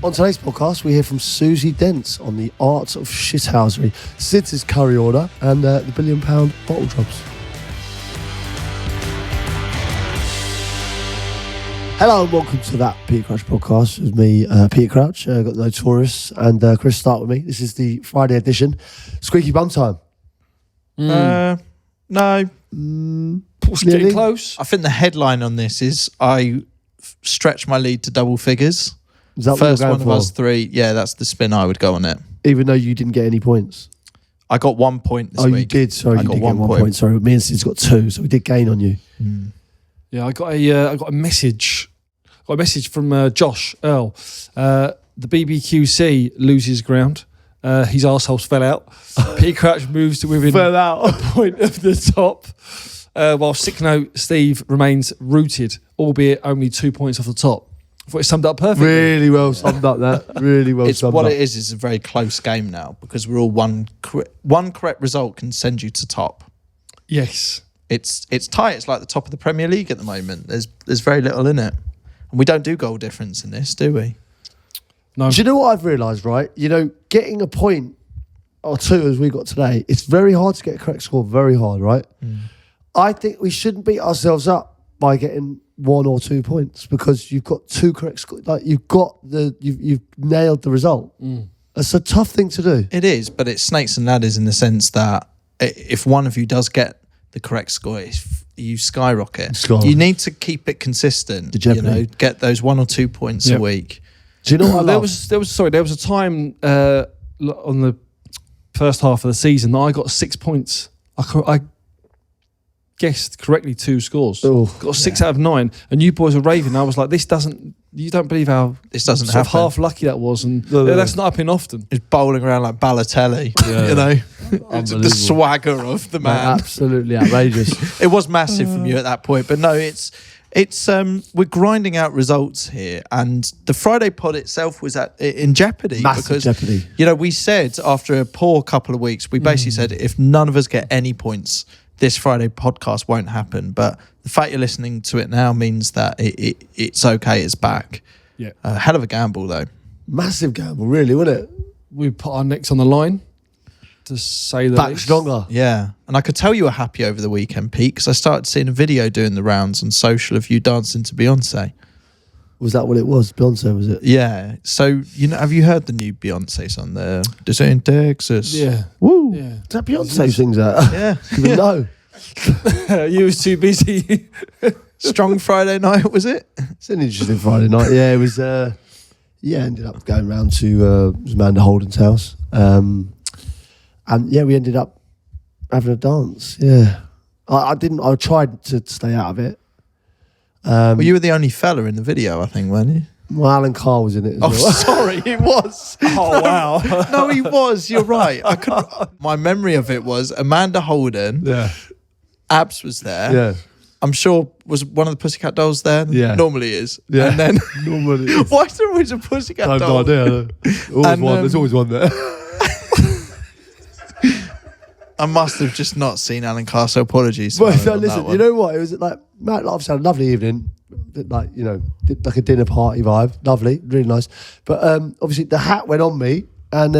On today's podcast, we hear from Susie Dent on the art of shithousery, Sid's curry order, and the £1 billion Bottlejobs. Hello and welcome to that Peter Crouch podcast with me, Peter Crouch. Got the Notorious and Chris Start with me. This is the Friday edition. Squeaky bum time. No. Getting close. I think the headline on this is I stretch my lead to double figures. Is that First what you're one going of for? us three. Yeah, that's the spin I would go on it. Even though you didn't get any points. I got 1 point this week. You did. Sorry, I you got did 1 get 1 point. point. Sorry, me and Sid's got 2, so we did gain on you. Yeah, I got a message. Got a message from Josh Earl. The BBQC loses ground. His arseholes fell out. Peter Crouch moves to within a point of the top, while Sick Note Steve remains rooted, albeit only 2 points off the top. I thought it summed up perfectly. Really well summed up that. Really well It's summed what up. it is. It's a very close game now because we're all one correct result can send you to top. Yes. It's tight. It's like the top of the Premier League at the moment. There's very little in it. And we don't do goal difference in this, do we? No. Do you know what I've realised, right? You know, getting a point or two as we got today, it's very hard to get a correct score, very hard, right? I think we shouldn't beat ourselves up by getting 1 or 2 points because you've got 2 correct scores. Like you've nailed the result. It's a tough thing to do. It is, but it's snakes and ladders in the sense that if one of you does get the correct score, you skyrocket. You need to keep it consistent. You know, get those 1 or 2 points a week. Do you know what I love? There was a time on the first half of the season that I got 6 points. I guessed correctly 2 scores. Got 6 out of 9, and you boys were raving. I was like, you don't believe how this doesn't sort of happen. half lucky that was, and that's not happening often. It's bowling around like Balotelli, you know, the swagger of the man. Absolutely outrageous. It was massive from you at that point, but no, it's we're grinding out results here, and the Friday pod itself was in jeopardy. Massive jeopardy. You know, we said after a poor couple of weeks, we basically said if none of us get any points, this Friday podcast won't happen. But the fact you're listening to it now means that it's okay. It's back. Yeah, hell of a gamble though. Massive gamble, really, wasn't it? We put our necks on the line to say that Back stronger. Yeah, and I could tell you were happy over the weekend, Pete, because I started seeing a video doing the rounds on social of you dancing to Beyonce. Was that what it was? Beyonce, was it? Yeah. So, you know, have you heard the new Beyonce song there? This ain't Texas. Yeah. Woo. Yeah. Is that Beyonce sings that? Yeah. Even know. You was too busy. Strong Friday night, was it? It's an interesting Friday night. Yeah, it was. Ended up going round to Amanda Holden's house, and we ended up having a dance. Yeah, I didn't. I tried to stay out of it. Well, you were the only fella in the video, I think, weren't you? Well, Alan Carr was in it as Oh, well. sorry, he was. Oh, wow. No, he was. You're right. My memory of it was Amanda Holden. Yeah, Abs was there. yeah. I'm sure was one of the Pussycat Dolls there. Yeah. Normally is. Yeah. And then Normally, why is there always a Pussycat I have Doll? no idea. Always And, one. There's always one there. I must have just not seen Alan Carr, so apologies. Well, Alan, no, on listen. that You one. know what? It was like Matt Love's had a lovely evening. Like, you know, like a dinner party vibe. Lovely, really nice. But obviously the hat went on me, and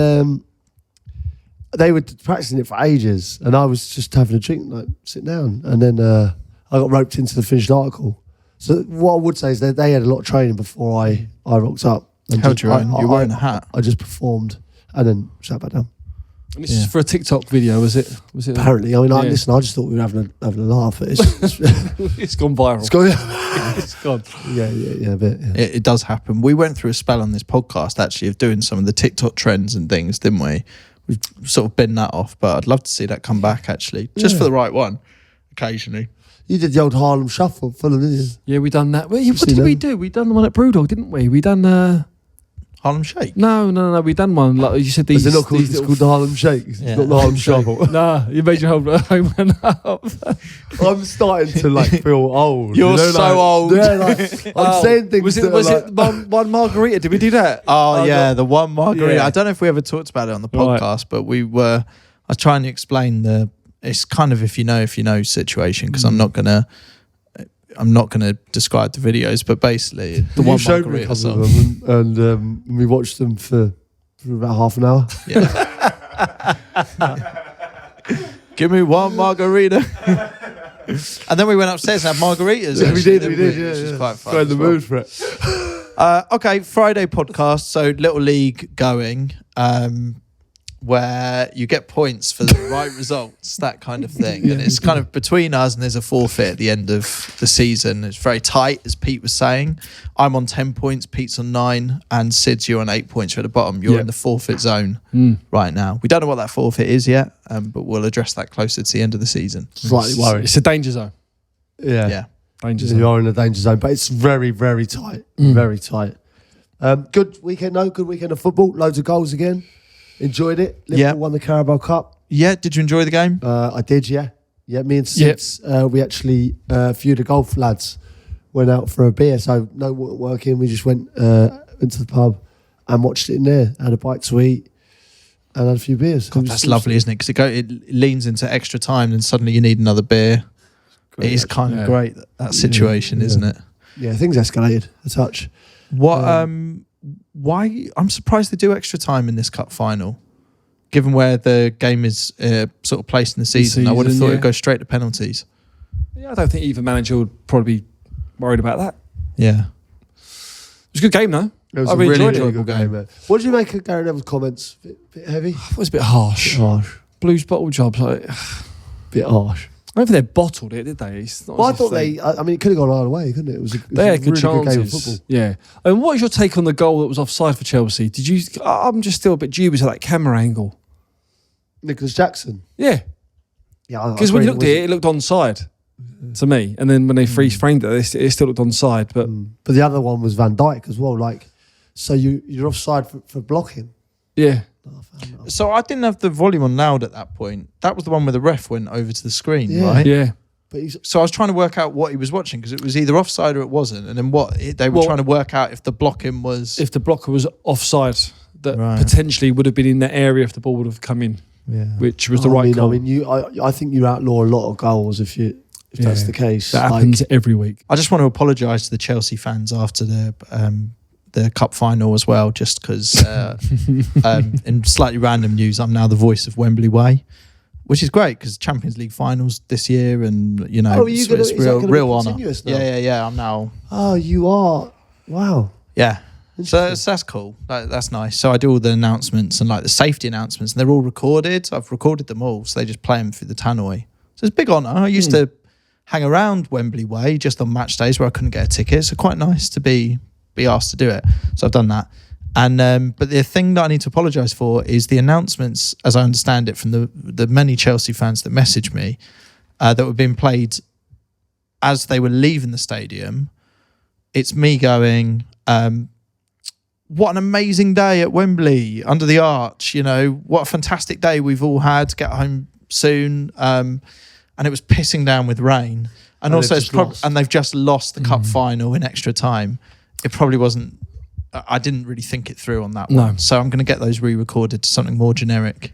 they were practicing it for ages, and I was just having a drink, like sitting down, and then I got roped into the finished article. So what I would say is that they had a lot of training before I rocked up. And Held your own. You're wearing a hat. I just performed and then sat back down. And this is for a TikTok video, was it? Apparently, I mean, Yeah. I just thought we were having a laugh. It's It's gone viral. it's gone. It's gone. Yeah, a bit. Yeah. It does happen. We went through a spell on this podcast actually of doing some of the TikTok trends and things, didn't we? We've sort of been that off, but I'd love to see that come back actually, just for the right one, occasionally. You did the old Harlem Shuffle, Fulham, didn't you? Yeah, we done that. What did we do? We done the one at Brewdog, didn't we? We done Harlem Shake. No. We done one. Like you said, these. Is it not called, these it's called the Harlem Shake? It's Yeah. not the Harlem Shuffle. Nah, you made your home run up. I'm starting to like feel old. You're so old. Yeah, like, I'm saying things. Was that it are like, one margarita? Did we do that? Oh yeah, the one margarita. Yeah. I don't know if we ever talked about it on the Right. podcast, but I was trying to explain it's kind of if you know situation, because I'm not gonna I'm not going to describe the videos, but basically the You one showed me a margarita couple song. of them, and we watched them for about half an hour. Yeah. Give me one margarita. And then we went upstairs and had margaritas. Yeah, we actually, did, didn't yeah. Which was quite fun. Got in the as well. mood for it. Okay, Friday podcast. So little league going, where you get points for the right results, that kind of thing. And it's kind of between us, and there's a forfeit at the end of the season. It's very tight, as Pete was saying. I'm on 10 points, Pete's on 9, and Sid's, you're on 8 points. You're at the bottom. You're in the forfeit zone right now. We don't know what that forfeit is yet, but we'll address that closer to the end of the season. Slightly worried. It's a danger zone. Yeah. Danger You zone. are in the danger zone, but it's very, very tight. Very tight. Good weekend, though. Good weekend of football. Loads of goals again. Enjoyed it. Liverpool won the Carabao Cup. Yeah, did you enjoy the game? I did, yeah. Yeah, me and Sids, we actually, a few of the golf lads went out for a beer. So no working. We just went into the pub and watched it in there. Had a bite to eat and had a few beers. God, that's lovely, isn't it? Because it leans into extra time and suddenly you need another beer. Great, it is kind of great, that situation, isn't it? Yeah, things escalated a touch. What? Why? I'm surprised they do extra time in this cup final, given where the game is sort of placed in the season. I would have thought it'd go straight to penalties. Yeah, I don't think either manager would probably be worried about that. Yeah, It was a good game though. It was I a really really enjoyed it. good game. What did you make of Gary Neville's comments? Bit heavy? It was a bit harsh. Harsh. Blues Bottlejobs, like, Bit harsh. I don't think they bottled it, did they? It's not Well, I as if thought I mean, it could have gone either way, couldn't it? It was a They had good really good game of chances. football. Yeah. And what is your take on the goal that was offside for Chelsea? Did you? I'm just still a bit dubious of that camera angle. Nicholas Jackson. Yeah. Yeah, Because when you looked at it, it looked onside to me. And then when they freeze framed it, it still looked onside. But But the other one was Van Dijk as well. Like, so you're offside for blocking. yeah. so I didn't have the volume on loud at that point. That was the one where the ref went over to the screen, Yeah. right? Yeah. But he's So I was trying to work out what he was watching because it was either offside or it wasn't, and then they were trying to work out if the blocking was. If the blocker was offside, that Right. potentially would have been in that area if the ball would have come in, which was the right goal. I mean, I think you outlaw a lot of goals if that's the case. That happens every week. I just want to apologise to the Chelsea fans after the cup final as well, just because in slightly random news, I'm now the voice of Wembley Way, which is great because Champions League finals this year, and it's real honour. Yeah. I'm now. Oh, you are. Wow. Yeah. So that's cool. That's nice. So I do all the announcements and like the safety announcements, and they're all recorded. I've recorded them all, so they just play them through the tannoy. So it's a big honour. I used to hang around Wembley Way just on match days where I couldn't get a ticket. So quite nice to be asked to do it. So I've done that. And but the thing that I need to apologise for is the announcements, as I understand it, from the many Chelsea fans that messaged me that were being played as they were leaving the stadium. It's me going, what an amazing day at Wembley under the arch. What a fantastic day we've all had. Get home soon. And it was pissing down with rain. And also, and they've just lost the cup final in extra time. It probably wasn't. I didn't really think it through on that one. So I'm going to get those re-recorded to something more generic.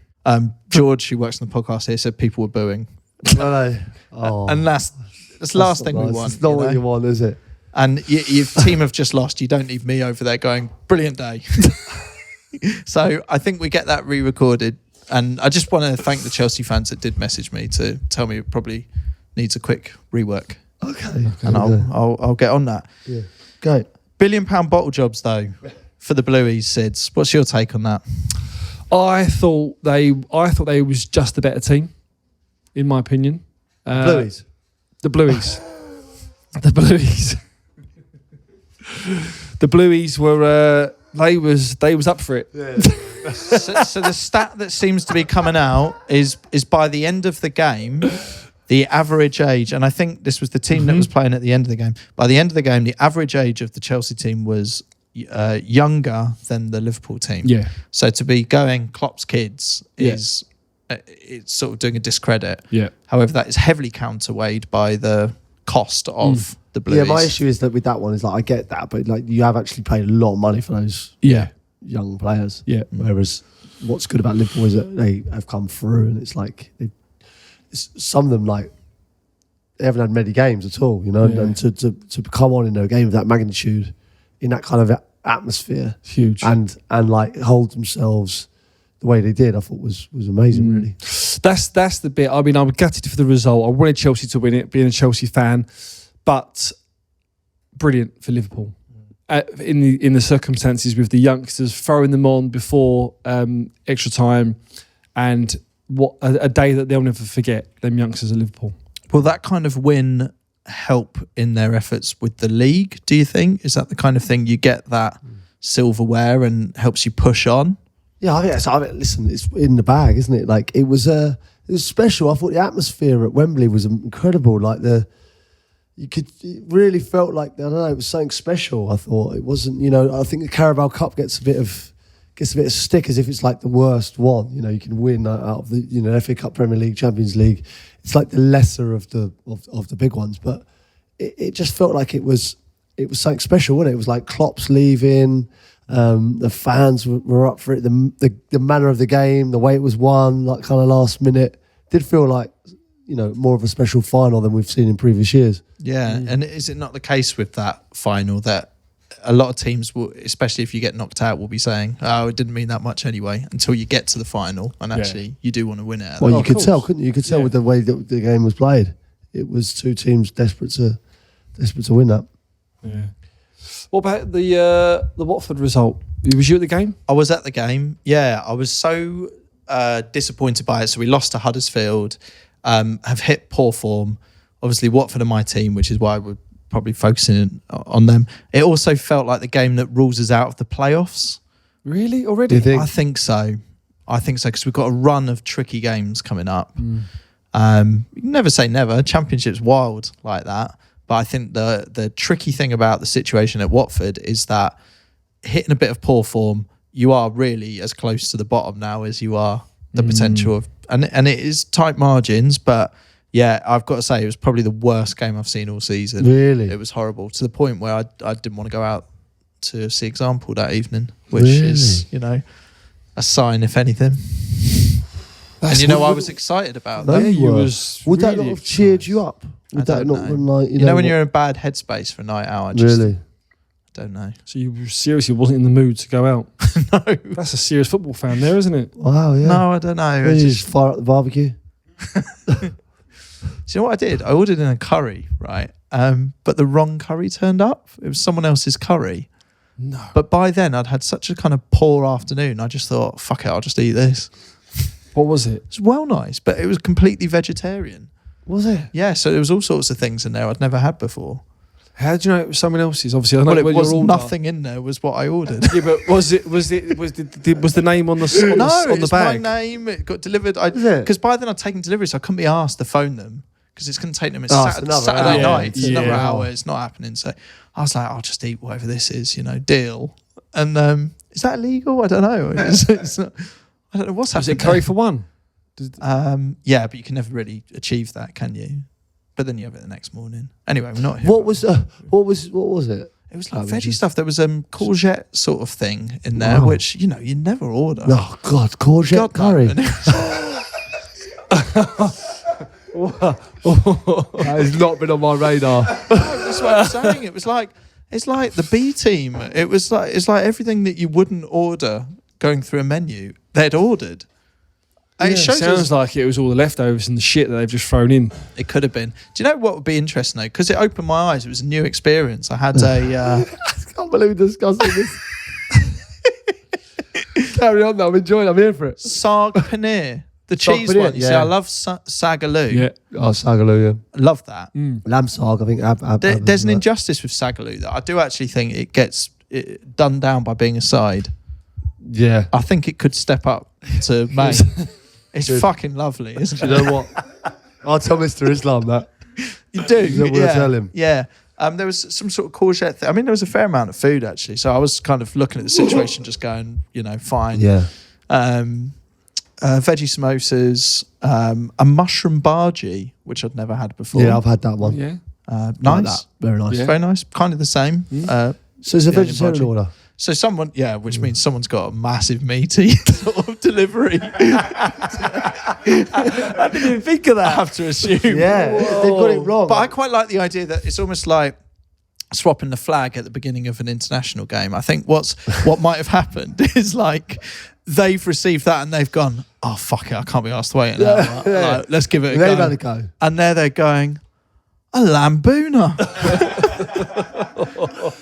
George, who works on the podcast here, said people were booing. And that's the last thing we want. It's not what you want, is it? And your team have just lost. You don't need me over there going, brilliant day. So I think we get that re-recorded. And I just want to thank the Chelsea fans that did message me to tell me it probably needs a quick rework. Okay. And I'll get on that. Yeah. Great. £1 billion Bottlejobs though for the Blueys, Sids. What's your take on that? I thought they was just the better team, in my opinion. Blueys. The Blueys. The Blueys. The Blueys were they was up for it. Yeah. So the stat that seems to be coming out is by the end of the game, the average age, and I think this was the team that was playing at the end of the game. By the end of the game, the average age of the Chelsea team was younger than the Liverpool team. Yeah. So to be going Klopp's kids is it's sort of doing a discredit. Yeah. However, that is heavily counterweighed by the cost of the Blues. Yeah, my issue is that with that one is like I get that, but like you have actually paid a lot of money for those young players. Yeah. Whereas what's good about Liverpool is that they have come through, and it's like some of them like they haven't had many games at all, you know, and to come on in a game of that magnitude, in that kind of atmosphere, huge, and like hold themselves the way they did, I thought was amazing. Really, that's the bit. I mean, I was gutted for the result. I wanted Chelsea to win it, being a Chelsea fan, but brilliant for Liverpool. In the circumstances with the youngsters, throwing them on before extra time, and what a day that they'll never forget, them youngsters at Liverpool. Will that kind of win help in their efforts with the league, do you think? Is that the kind of thing you get that silverware and helps you push on? Yeah, I think so. Listen, it's in the bag, isn't it? Like it was special. I thought the atmosphere at Wembley was incredible. Like it really felt like, I don't know, it was something special. I thought it wasn't, I think the Carabao Cup gets a bit of stick as if it's like the worst one. You can win out of the FA Cup, Premier League, Champions League. It's like the lesser of the big ones, but it just felt like it was something special, wasn't it? It was like Klopp's leaving, the fans were up for it, the manner of the game, the way it was won, like kind of last minute, did feel like more of a special final than we've seen in previous years. Yeah, and is it not the case with that final that a lot of teams will, especially if you get knocked out, will be saying, "Oh, it didn't mean that much anyway," until you get to the final and actually you do want to win it. Well, you could tell, couldn't you? You could tell with the way that the game was played. It was two teams desperate to win that. Yeah. What about the Watford result? Was you at the game? I was at the game. Yeah, I was so disappointed by it. So we lost to Huddersfield. Have hit poor form. Obviously, Watford are my team, which is why we're probably focusing on them. It also felt like the game that rules us out of the playoffs. Really? Already? Do you think? I think so because we've got a run of tricky games coming up. You can never say never. Championship's wild like that. But I think the tricky thing about the situation at Watford is that hitting a bit of poor form, you are really as close to the bottom now as you are the potential of, and it is tight margins, but yeah, I've got to say it was probably the worst game I've seen all season. Really? It was horrible to the point where I didn't want to go out to see Example that evening, which is, a sign, if anything. And I was excited about that. Would that not have cheered you up? Would that not been like, when you're in a bad headspace for a night out, I don't know. So you seriously wasn't in the mood to go out? No. That's a serious football fan there, isn't it? Wow, yeah. No, I don't know. You just fire up the barbecue? Do you know what I did? I ordered in a curry, right? But the wrong curry turned up. It was someone else's curry. No. But by then, I'd had such a kind of poor afternoon. I just thought, fuck it, I'll just eat this. What was it? It's well nice, but it was completely vegetarian. Was it? Yeah, so there was all sorts of things in there I'd never had before. How did you know it was someone else's? Obviously, I know Well, it was nothing in there. Was what I ordered. Yeah, but was the name on the No, on the it's bag? my name. It got delivered. Is it? Because by then I'd taken delivery, so I couldn't be asked to phone them because it's going to take them. It's it's another Saturday hour. night. It's another hour. It's not happening. So I was like, I'll just eat whatever this is. Deal. And is that illegal? I don't know. It's not, I don't know what's happening. Was it curry for one? Yeah, but you can never really achieve that, can you? But then you have it the next morning. Anyway, we're not here. What was it? It was like veggie stuff. There was courgette sort of thing in there, Wow. which you never order. Oh God, courgette curry. No. That has not been on my radar. That's what I'm saying. It's like the B team. It's like everything that you wouldn't order going through a menu, they'd ordered. It sounds like it was all the leftovers and the shit that they've just thrown in. It could have been. Do you know what would be interesting though? Because it opened my eyes. It was a new experience. I had a. I can't believe we're discussing this. Carry on, though. I'm enjoying it. I'm here for it. Sarg paneer, the cheese paneer, one. You see, I love sagaloo. Yeah. Oh, sagaloo, I love that. lamb sarg. I think There's an injustice with sagaloo that I do actually think it gets done down by being a side. Yeah. I think it could step up to main. It's fucking lovely, isn't it? Do you know what? I'll tell Mr. Islam that. You do. You know what I'll tell him? Yeah. There was some sort of courgette thing. I mean, there was a fair amount of food actually. So I was kind of looking at the situation, just going, fine. Yeah. Veggie samosas, a mushroom bhaji, which I'd never had before. Yeah, I've had that one. Yeah. Nice. Like that. Very nice. Yeah. Very nice. Kind of the same. So it's a The only vegetarian bhaji. order. So someone, which means someone's got a massive meaty sort of delivery. I didn't even think of I that. have to assume. Yeah, they've got it wrong. But I quite like the idea that it's almost like swapping the flag at the beginning of an international game. I think what might have happened is like they've received that and they've gone, oh fuck it, I can't be asked to wait an hour. Like, let's give it a They've go. had a go. And there they're going, a lambooner.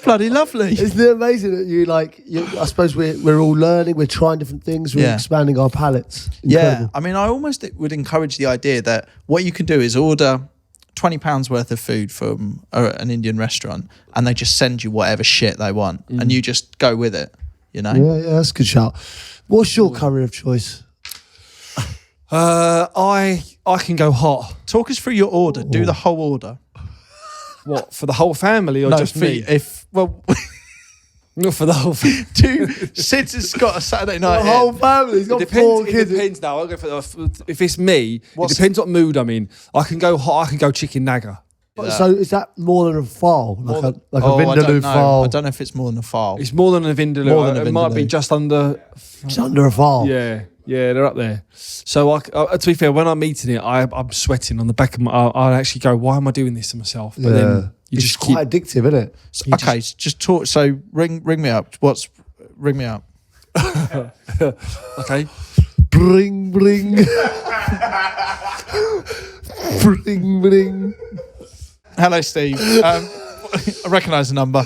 Bloody lovely. Isn't it amazing that I suppose we're all learning, we're trying different things, we're expanding our palates. Incredible. Yeah, I mean, I almost would encourage the idea that what you can do is order £20 worth of food from an Indian restaurant and they just send you whatever shit they want and you just go with it, you know? Yeah, that's a good shout. What's your curry of choice? I can go hot. Talk us through your order. Do the whole order. What, for the whole family or just me? Not for the whole family. Sid's has got a Saturday night. The whole family's got It 4 depends. kids. It depends now. I'll go for if it's me. It depends what mood I'm in. I can go hot. I can go chicken nagger. So is that more than a file? Like a I vindaloo don't know. file? I don't know if it's more than a file. It's more than a vindaloo. More than a It might be vindaloo. just under. It's under a file. Yeah, they're up there. So to be fair, when I'm eating it, I'm sweating on the back of my. I'll actually go, why am I doing this to myself? But then you it's just quite addictive, isn't it? Okay, just talk. So ring me up. Ring me up? Okay. Bring. Bring. Hello, Steve. I recognise the number.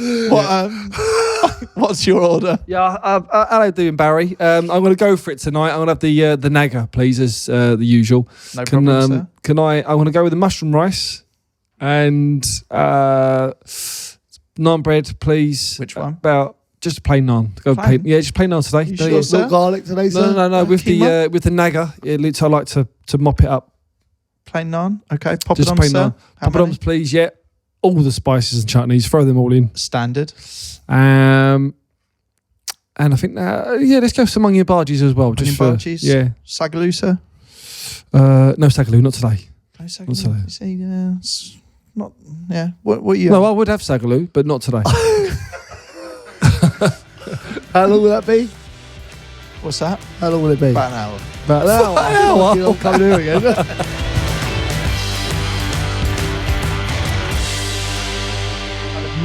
What's your order? Yeah, hello, doing Barry. I'm going to go for it tonight. I'm going to have the nagger, please, as the usual. No problem, sir. Can I want to go with the mushroom rice and naan bread, please. Which one? About just a plain naan. Just plain naan today. You sure, sir? No garlic today, sir? No. With Keema? the nagger, I like to mop it up. Plain naan. Okay, pop Just it on, plain sir. naan. Poppadoms, please. Yeah, all the spices and chutneys. Throw them all in. Standard. And I think let's go some onion barges as well. Onion just for barges? yeah. Sagaloo, sir? No sagaloo, not today. No Not sagaloo. today. You see, it's not. Yeah. What are you? No, I would have sagaloo, but not today. How long will that be? What's that? How long will it be? About an hour. About an hour. I'm coming here again.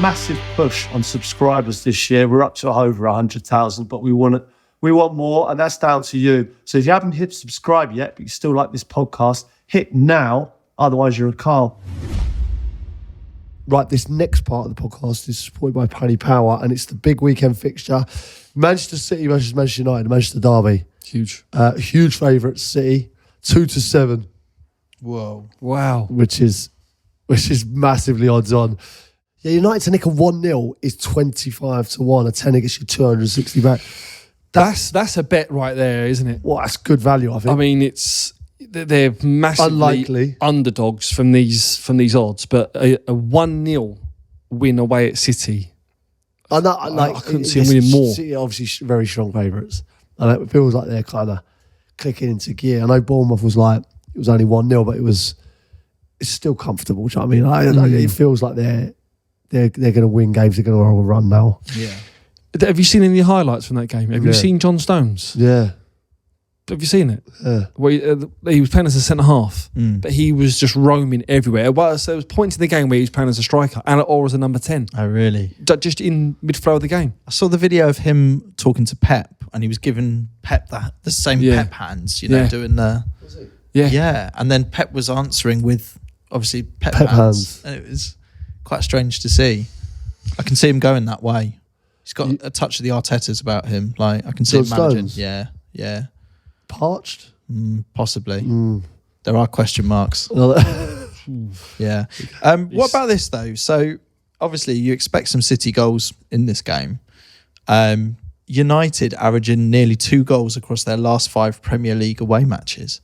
Massive push on subscribers this year. We're up to over 100,000, but we want more, and that's down to you. So if you haven't hit subscribe yet, but you still like this podcast, hit now. Otherwise, you're a Carl. Right, this next part of the podcast is supported by Paddy Power, and it's the big weekend fixture. Manchester City versus Manchester United, Manchester Derby. Huge. Huge favourite, City, 2-7. Whoa. Wow. Which is massively odds on. Yeah, United to nick a 1-0 is 25-1. A tenner gets you 260 back. That's a bet right there, isn't it? Well, that's good value, I think. I mean, they're massively Unlikely. underdogs from these odds, but a 1-0 win away at City. I couldn't see them winning more. City are obviously very strong favourites. And it feels like they're kind of clicking into gear. I know Bournemouth was like, it was only 1-0, but it's still comfortable. Do you know what I mean? It feels like they're going to win games. They're going to all run now. Yeah. Have you seen any highlights from that game? Have you seen John Stones? Yeah. Have you seen it? Yeah. Where he was playing as a centre half, but he was just roaming everywhere. Well, so there was points in the game where he was playing as a striker or as a number 10, Oh, really? just in mid-flow of the game. I saw the video of him talking to Pep, and he was giving Pep the same Pep hands, doing the... Yeah. And then Pep was answering with, obviously, Pep hands. And it was quite strange to see. I can see him going that way. He's got a touch of the Artetas about him. Like, I can see him managing. Stones? Yeah. Parched? Possibly. There are question marks. Yeah. What about this, though? So, obviously, you expect some City goals in this game. United averaging nearly 2 goals across their last 5 Premier League away matches.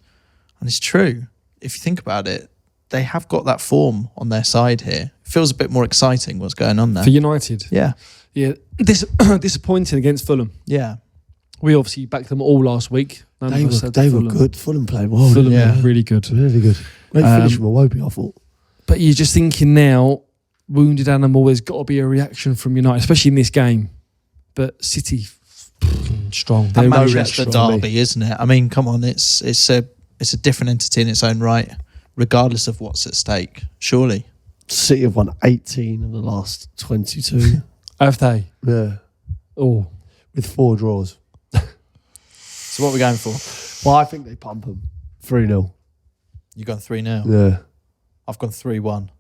And it's true. If you think about it, they have got that form on their side here. It feels a bit more exciting what's going on there. For United. Yeah. Yeah. Disappointing against Fulham. Yeah. We obviously backed them all last week. They were good. Fulham played well. Fulham Yeah. were really good. Really good. Great finish from Iwobi, I thought. But you're just thinking now, wounded animal, there's got to be a reaction from United, especially in this game. but City strong. That They're really Manchester strong. derby, isn't it? I mean, come on, it's a different entity in its own right, regardless of what's at stake. Surely, City have won 18 of the last 22. Have they? Yeah, Oh, with 4 draws. so what are we going for? Well, I think they pump them 3-0. You gone 3-0? Yeah. I've gone 3-1.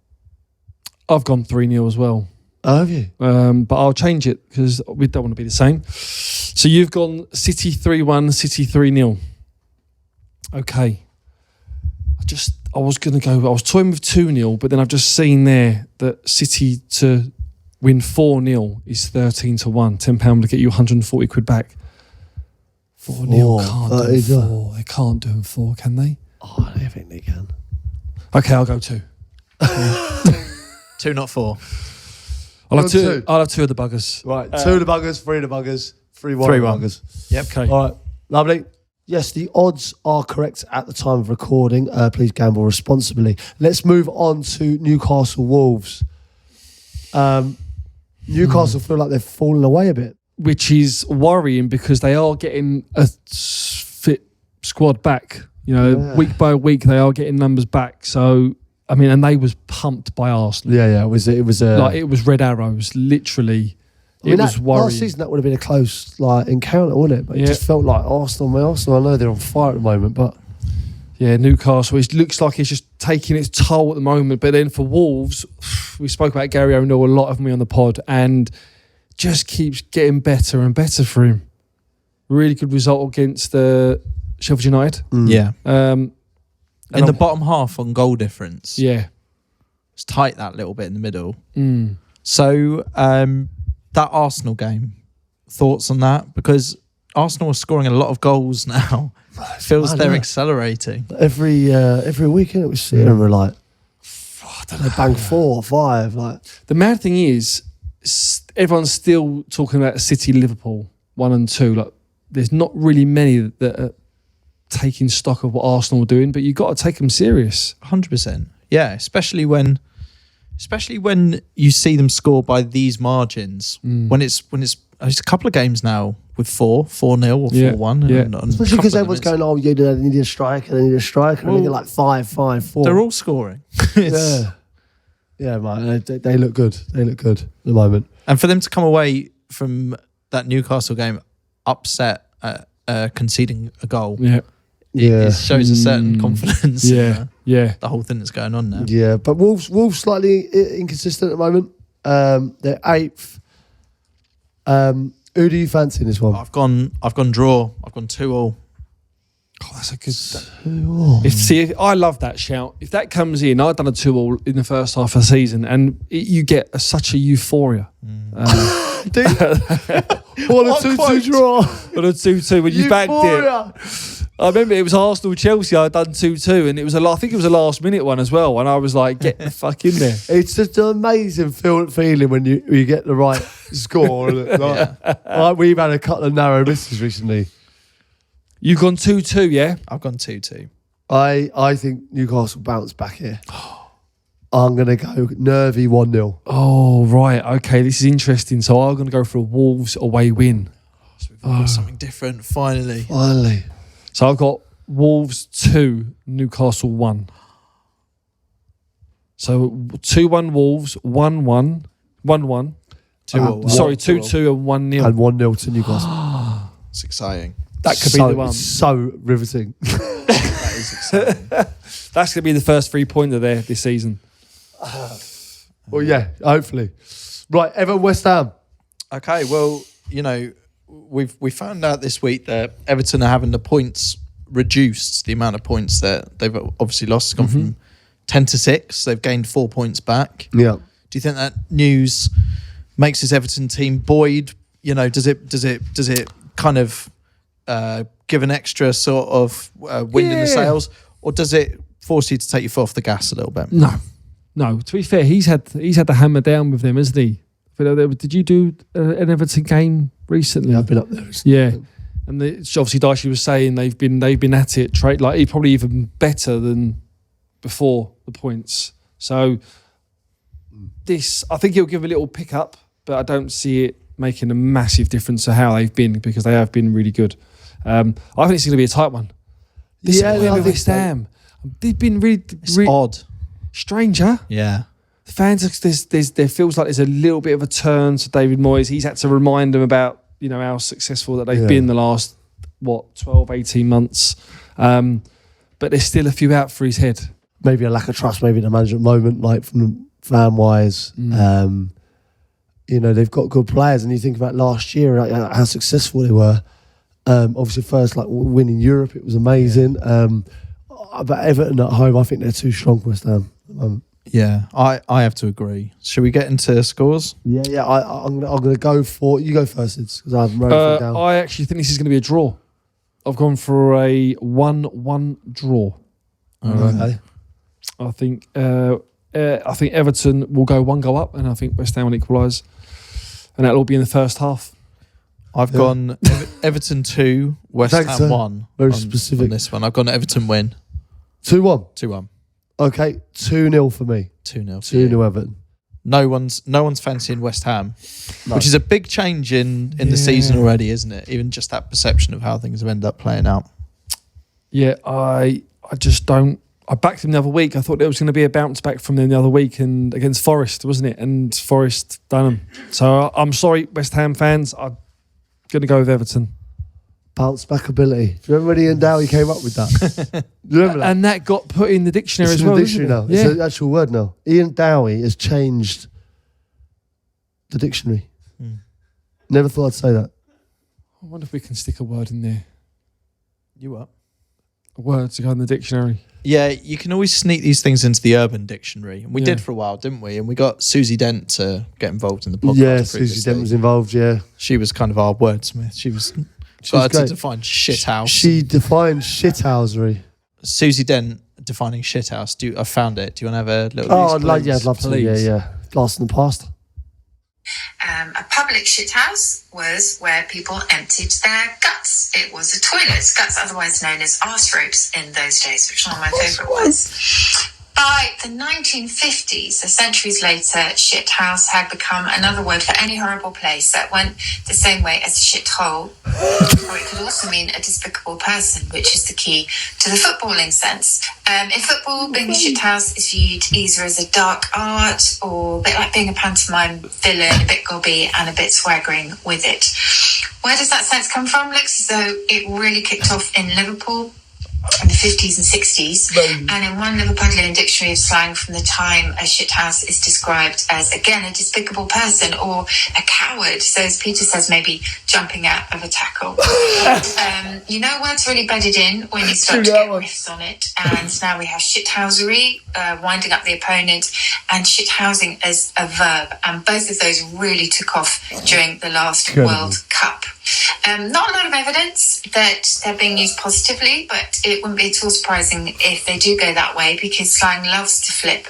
I've gone 3-0 as well. Oh, have you? But I'll change it because we don't want to be the same. So you've gone City 3-1, City 3-0. Okay. I was going to go, I was toying with 2-0, but then I've just seen there that City to win 4-0 is 13-1. £10 to get you 140 quid back. 4-0 can't do 4. They can't do 4, can they? Oh, I don't think they can. Okay, I'll go 2. 2, not 4. I'll have Go 2. I'll have 2 of the buggers. Right, 2 of the buggers, 3 of the buggers, 3-1 of 3-1. the buggers. Yep. Okay. All right, lovely. Yes, the odds are correct at the time of recording. Please gamble responsibly. Let's move on to Newcastle Wolves. Newcastle feel like they've fallen away a bit. Which is worrying because they are getting a fit squad back. You know, week by week they are getting numbers back. So I mean, and they was pumped by Arsenal. Yeah. It was Like it was red arrows, literally. I mean, It was worrying. last season that would have been a close encounter, wouldn't it? But it just felt like Arsenal. I know they're on fire at the moment, but Yeah, Newcastle, it looks like it's just taking its toll at the moment. But then for Wolves, we spoke about Gary Neville a lot of me on the pod, and just keeps getting better and better for him. Really good result against Sheffield United. Yeah. And In the bottom half on goal difference. Yeah. It's tight that little bit in the middle. Mm. So that Arsenal game, thoughts on that? Because Arsenal are scoring a lot of goals now. Feels they're accelerating. every weekend it was sitting and we're like, they bang 4 or 5. Like The mad thing is, everyone's still talking about City, Liverpool 1 and 2. Like, there's not really many that are taking stock of what Arsenal are doing, but you've got to take them serious. 100%. Yeah, especially when you see them score by these margins. When it's a couple of games now with 4-0 or 4-1. Yeah. And especially because everyone's going, oh, you know, they need a striker, and they get like 5-5-4. They're all scoring. Yeah, man, they look good. They look good at the moment. And for them to come away from that Newcastle game upset at conceding a goal, it shows a certain confidence in the whole thing that's going on now. Yeah, but Wolves slightly inconsistent at the moment. They're 8th. Who do you fancy in this one? I've gone draw. I've gone 2-2. Oh, that's a good. I love that shout. If that comes in, I've done a 2-2 in the first half of the season, and you get such a euphoria. What a 2-2 draw. What a 2-2 when you backed it. I remember it was Arsenal-Chelsea. I'd done 2-2, and I think it was a last-minute one as well. And I was like, "Get the fuck in there!" It's just an amazing feeling when you get the right score. Like we've had a couple of narrow misses recently. You've gone 2-2, yeah? I've gone 2-2. I think Newcastle bounce back here. I'm going to go nervy 1-0. Oh, right. Okay, this is interesting. So I'm going to go for a Wolves away win. So we've got something different, finally. So I've got Wolves 2, Newcastle 1. So 2-1 Wolves, 1-1. 1-1. 2-2. Sorry, 2-2 and 1-0. And 1-0 to Newcastle. It's exciting. That could be the one. So riveting. That is exciting. That's going to be the first 3-pointer there this season. Well, yeah, hopefully. Right, Everton West Ham. Okay, well, we found out this week that Everton are having the points reduced, the amount of points that they've obviously lost has gone from 10 to 6. They've gained 4 points back. Yeah. Do you think that news makes this Everton team buoyed? Does it kind of give an extra sort of wind in the sails, or does it force you to take your foot off the gas a little bit? No. To be fair, he's had the hammer down with them, hasn't he? Did you do an Everton game recently? Yeah, I've been up there. Yeah, and obviously Dicey was saying they've been at it, like probably even better than before the points. So this, I think it'll give a little pick up, but I don't see it making a massive difference to how they've been, because they have been really good. I think it's going to be a tight one. This Yeah, is I think West so. Ham. They've been really, It's really odd. strange, huh? Yeah. The fans, there feels like there's a little bit of a turn to David Moyes. He's had to remind them about, how successful that they've been the last, 12, 18 months. But there's still a few out for his head. Maybe a lack of trust, maybe in the management moment, like from fan wise. They've got good players, and you think about last year, like, how successful they were. Obviously, first win in Europe, it was amazing. But Everton at home, I think they're too strong for West Ham. Yeah, I have to agree. Should we get into scores? Yeah. I'm gonna go for you. Go first, because I haven't wrote it down. I actually think this is going to be a draw. I've gone for a 1-1 draw. Okay. I think Everton will go one goal up, and I think West Ham will equalise, and that'll all be in the first half. I've gone Everton 2, West Thanks, Ham sir. 1. Very on specific. this one. I've gone Everton win 2-1. 2-1. Okay, 2-0 for me. 2-0. 2-0 Everton. No one's fancying West Ham, which is a big change in the season already, isn't it? Even just that perception of how things have ended up playing out. Yeah, I just don't. I backed them the other week. I thought there was going to be a bounce back from them the other week, and against Forest, wasn't it? And Forest done them. So I'm sorry, West Ham fans. I'm going to go with Everton. Bounce back ability. Do you remember when Ian Dowie came up with that? Do you remember that? And that got put in the dictionary It's as in well. the dictionary now. Yeah. It's an actual word now. Ian Dowie has changed the dictionary. Never thought I'd say that. I wonder if we can stick a word in there. You up? A word to go in the dictionary. Yeah, you can always sneak these things into the Urban Dictionary. And we did for a while, didn't we? And we got Susie Dent to get involved in the podcast. Yeah, Susie previously. Dent was involved, yeah. She was kind of our wordsmith. She was got her great. to define shithouse. She defined shithousery. Susie Dent defining shithouse. I found it. Do you want to have a little? Oh, explain? I'd love to. Please. Yeah. Blast in the past. A public shithouse was where people emptied their guts. It was a toilet, guts otherwise known as arse ropes in those days, which is one of my favourite words. By the 1950s, so centuries later, shithouse had become another word for any horrible place that went the same way as a shithole. Or it could also mean a despicable person, which is the key to the footballing sense. In football, being a shithouse is viewed either as a dark art or a bit like being a pantomime villain, a bit gobby and a bit swaggering with it. Where does that sense come from? Looks as though it really kicked off in Liverpool in the 50s and 60s. And in one Liverpudlian dictionary of slang from the time, a shithouse is described as, again, a despicable person or a coward. So as Peter says, maybe jumping out of a tackle. Words really bedded in when you start to get riffs on it. And now we have shithousery, winding up the opponent, and shithousing as a verb. And both of those really took off during the last World Cup. Not a lot of evidence that they're being used positively, but it wouldn't be at all surprising if they do go that way, because slang loves to flip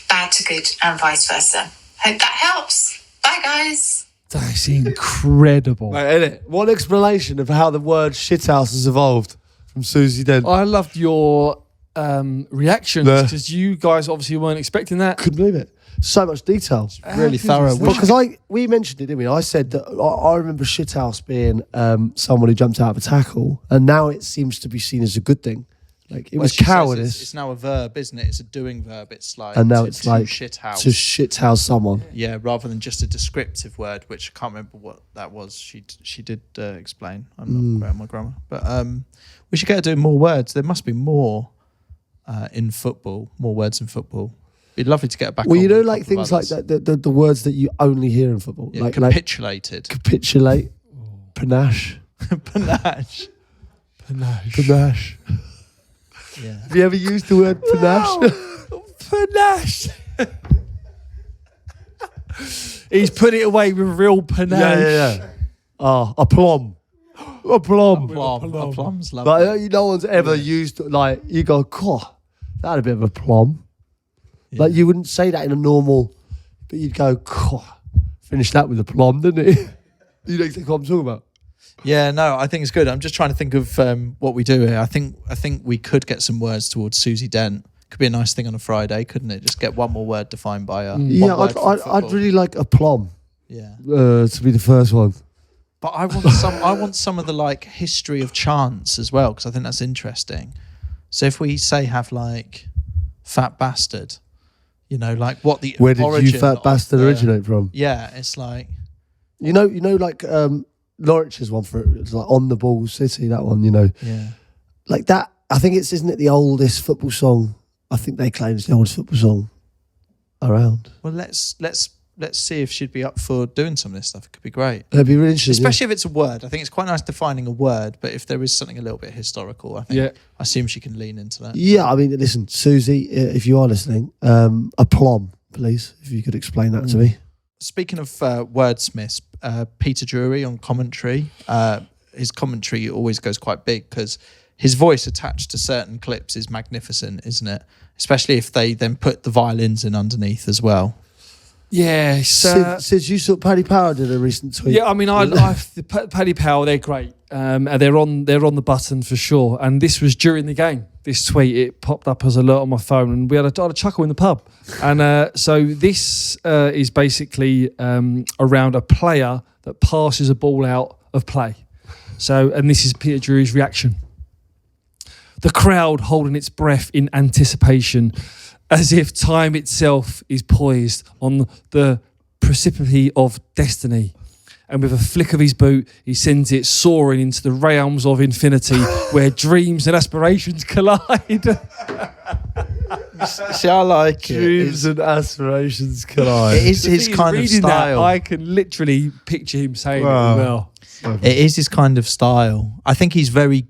bad to good and vice versa. Hope that helps. Bye, guys. That's incredible. Right, innit? What explanation of how the word shithouse has evolved from Susie Dent. I loved your reactions, Yeah. because you guys obviously weren't expecting that. Couldn't believe it. So much detail. Really thorough. Because we mentioned it, didn't we? I said that I remember shithouse being someone who jumped out of a tackle, and now it seems to be seen as a good thing. Like it was cowardice, It's now a verb, isn't it? It's a doing verb. It's like and now to, it's like shithouse. to shithouse someone. Yeah, rather than just a descriptive word, which I can't remember what that was. She did explain. I'm not great at my grammar, but we should get her doing more words. There must be more in football, more words in football. It'd be lovely to get her back. Well, on you know, with a like couple of things like others. that, the words that you only hear in football, Yeah, like capitulated, capitulate, panache, panache. panache. Yeah. Have you ever used the word panache? Panache. He's put it away with real panache. Yeah. A plum. A plum. A plum's lovely. Like, no one's ever used, like, you go, cool, that had a bit of a plum. Yeah. Like, you wouldn't say that in a normal, but you'd go, cool, finish that with a plum, didn't it? You know exactly what I'm talking about. Yeah, no, I think it's good. I'm just trying to think of what we do here. I think we could get some words towards Susie Dent. Could be a nice thing on a Friday, couldn't it? Just get one more word defined by her. Yeah, I'd really like a plum. Yeah. to be the first one. But I want some of the like history of chants as well, because I think that's interesting. So if we have like fat bastard, you know, like what the Where did origin you fat bastard originate from? Yeah, it's like You know, like Norwich's one for it. It's like On the Ball City, that one, you know. yeah. Like that, I think isn't it the oldest football song? I think they claim it's the oldest football song around. Well, let's see if she'd be up for doing some of this stuff. It could be great. It'd be really interesting. Especially if it's a word. I think it's quite nice defining a word, but if there is something a little bit historical, I think I assume she can lean into that. Yeah, I mean, listen, Susie, if you are listening, aplomb, please, if you could explain that to me. Speaking of wordsmiths, Peter Drury on commentary, his commentary always goes quite big because his voice attached to certain clips is magnificent, isn't it? Especially if they then put the violins in underneath as well. Yeah. Sid, you saw Paddy Power did a recent tweet. Yeah, I mean, Paddy Power, they're great. And they're on the button for sure. And this was during the game. This tweet, it popped up as a alert on my phone, and we had a chuckle in the pub. And so this is basically around a player that passes a ball out of play. So, and this is Peter Drury's reaction. The crowd holding its breath in anticipation, as if time itself is poised on the precipice of destiny. And with a flick of his boot, he sends it soaring into the realms of infinity, where dreams and aspirations collide. See, I like Dreams and aspirations collide. It is his kind of style. I can literally picture him saying it well. It is his kind of style. I think he's very,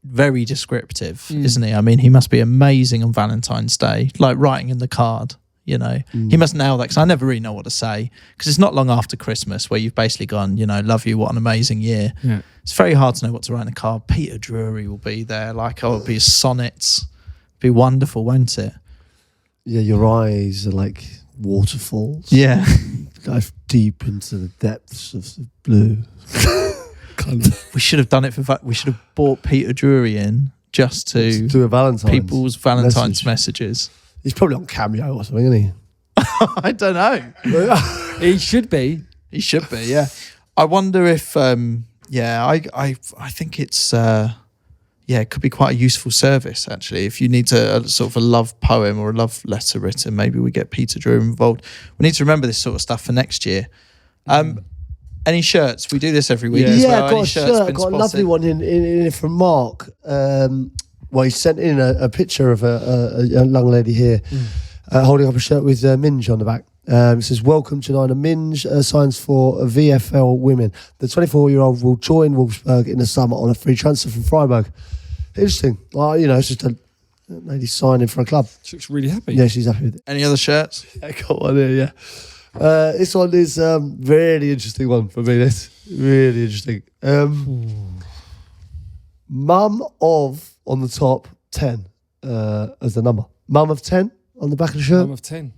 very descriptive, isn't he? I mean, he must be amazing on Valentine's Day, like writing in the card. You know, he must nail that, because I never really know what to say, because it's not long after Christmas where you've basically gone, you know, love you, what an amazing year. Yeah. It's very hard to know what to write in a card. Peter Drury will be there, like, it'll be his sonnets. Be wonderful, won't it? Yeah, your eyes are like waterfalls. Yeah. Dive deep into the depths of the blue. Kind of. We should have done it we should have bought Peter Drury in just to do a Valentine's people's Valentine's messages. He's probably on Cameo or something, isn't he? I don't know. He should be. He should be, yeah. I wonder if, I think it's, it could be quite a useful service, actually. If you need a sort of a love poem or a love letter written, maybe we get Peter Drury involved. We need to remember this sort of stuff for next year. Any shirts? We do this every week as well. I got a shirt. I got a lovely one in from Mark. Well, he sent in a picture of a young lady here holding up a shirt with Minge on the back. It says, "Welcome to Nina." Minge signs for VFL women. The 24-year-old will join Wolfsburg in the summer on a free transfer from Freiburg. Interesting. Well, you know, it's just a lady signing for a club. She looks really happy. Yeah, she's happy with it. Any other shirts? I got one here, yeah. This one is really interesting one for me. This really interesting. Mum of, on the top, 10 as the number. Mum of 10 on the back of the shirt. Mum of 10.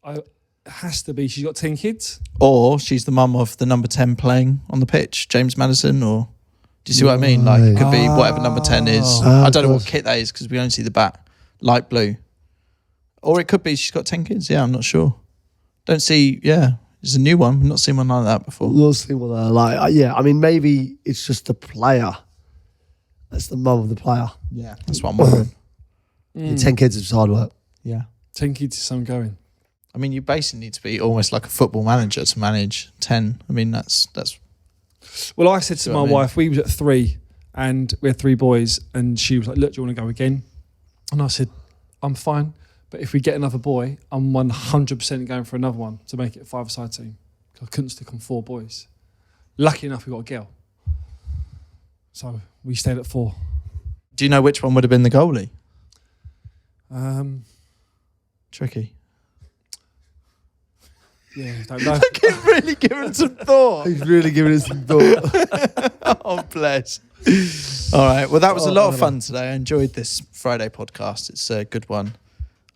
It has to be. She's got 10 kids. Or she's the mum of the number 10 playing on the pitch, James Maddison, or... Do you see what I mean? Like, it could be whatever number 10 is. I don't know what kit that is, because we only see the back. Light blue. Or it could be she's got 10 kids. Yeah, I'm not sure. Don't see... Yeah, it's a new one. We've not seen one like that before. Not seen one like that. Yeah, I mean, maybe it's just the player. That's the mum of the player. Yeah, that's what I'm wondering. 10 kids is hard work. Yeah. 10 kids is some going. I mean, you basically need to be almost like a football manager to manage 10. I mean, that's... Well, I said to my wife, we was at 3 and we had 3 boys, and she was like, "Look, do you want to go again?" And I said, "I'm fine, but if we get another boy, I'm 100% going for another one to make it a 5-a-side team. I couldn't stick on 4 boys. Lucky enough, we got a girl. So we stayed at 4. Do you know which one would have been the goalie? Tricky. Yeah, don't know. Look, he's really giving some thought. He's really giving it some thought. Oh, bless. All right. Well, that was a lot of fun today. I enjoyed this Friday podcast. It's a good one.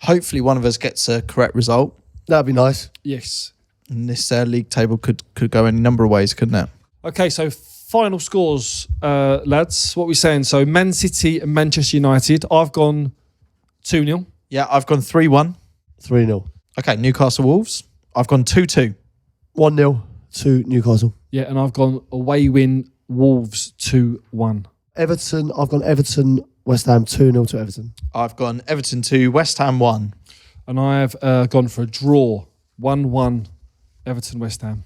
Hopefully one of us gets a correct result. That'd be nice. Yes. And this league table could go any number of ways, couldn't it? Okay, so final scores, lads. What are we saying? So Man City and Manchester United. I've gone 2-0. Yeah, I've gone 3-1. 3-0. Okay, Newcastle Wolves. I've gone 2-2. 1-0. to Newcastle. Yeah, and I've gone away win, Wolves 2-1. Everton, I've gone Everton, West Ham 2-0 to Everton. I've gone Everton 2, West Ham 1. And I have gone for a draw, 1-1, Everton, West Ham.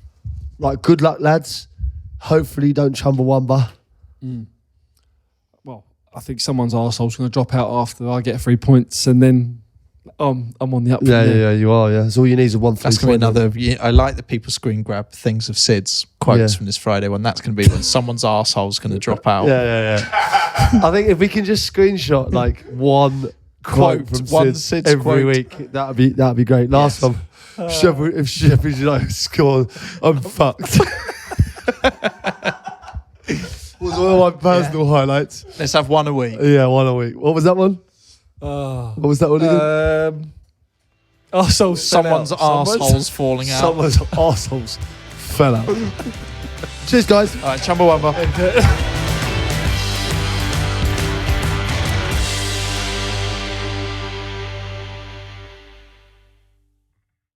Right, good luck, lads. Hopefully you don't Chumbawamba. Well, I think someone's arsehole's going to drop out after I get 3 points, and then I'm on the up. Yeah, you are, yeah. So all you need is a 1-3. That's going to be another... I like that people screen grab things of Sid's quotes from this Friday one. That's going to be when someone's arsehole's going to drop out. Yeah. I think if we can just screenshot like one quote from Sid's every quote. week, that'd be great. Last time, if Sheffield United scored, I'm fucked. Was one of my personal highlights. Let's have one a week. Yeah, one a week. What was that one? What was that one again? Someone's arseholes falling out. Someone's arseholes fell out. Cheers, guys. All right, Chumbawamba.